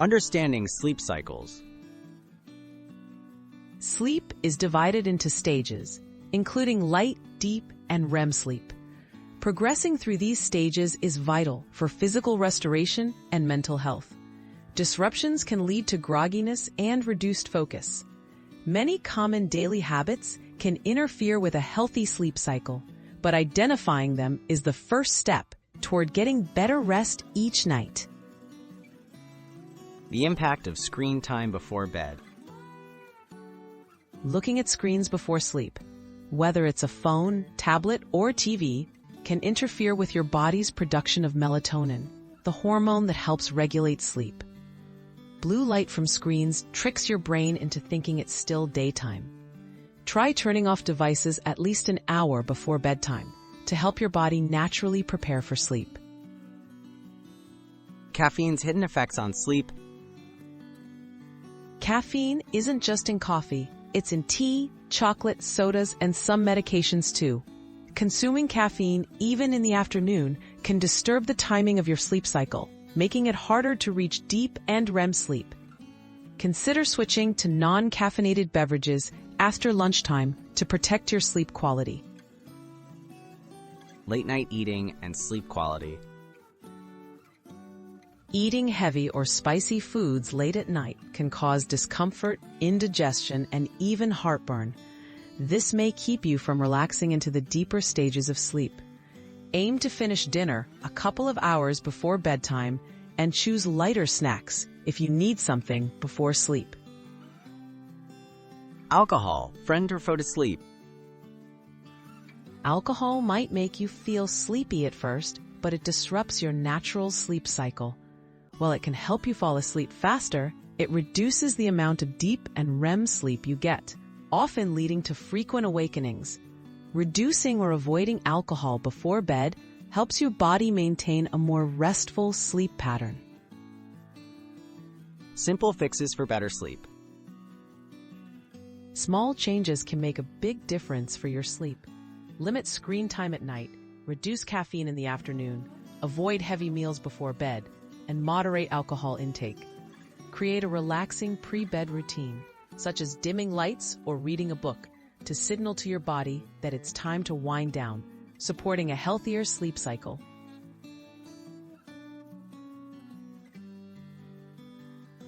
Understanding sleep cycles. Sleep is divided into stages, including light, deep, and REM sleep. Progressing through these stages is vital for physical restoration and mental health. Disruptions can lead to grogginess and reduced focus. Many common daily habits can interfere with a healthy sleep cycle, but identifying them is the first step toward getting better rest each night. The impact of screen time before bed. Looking at screens before sleep, whether it's a phone, tablet, or TV, can interfere with your body's production of melatonin, the hormone that helps regulate sleep. Blue light from screens tricks your brain into thinking it's still daytime. Try turning off devices at least an hour before bedtime to help your body naturally prepare for sleep. Caffeine's hidden effects on sleep. Caffeine isn't just in coffee, it's in tea, chocolate, sodas, and some medications too. Consuming caffeine, even in the afternoon, can disturb the timing of your sleep cycle, making it harder to reach deep and REM sleep. Consider switching to non-caffeinated beverages after lunchtime to protect your sleep quality. Late night eating and sleep quality. Eating heavy or spicy foods late at night can cause discomfort, indigestion, and even heartburn. This may keep you from relaxing into the deeper stages of sleep. Aim to finish dinner a couple of hours before bedtime and choose lighter snacks if you need something before sleep. Alcohol, friend or foe to sleep. Alcohol might make you feel sleepy at first, but it disrupts your natural sleep cycle. While it can help you fall asleep faster, it reduces the amount of deep and REM sleep you get, often leading to frequent awakenings. Reducing or avoiding alcohol before bed helps your body maintain a more restful sleep pattern. Simple fixes for better sleep. Small changes can make a big difference for your sleep. Limit screen time at night, reduce caffeine in the afternoon, avoid heavy meals before bed, and moderate alcohol intake. Create a relaxing pre-bed routine, such as dimming lights or reading a book, to signal to your body that it's time to wind down, supporting a healthier sleep cycle.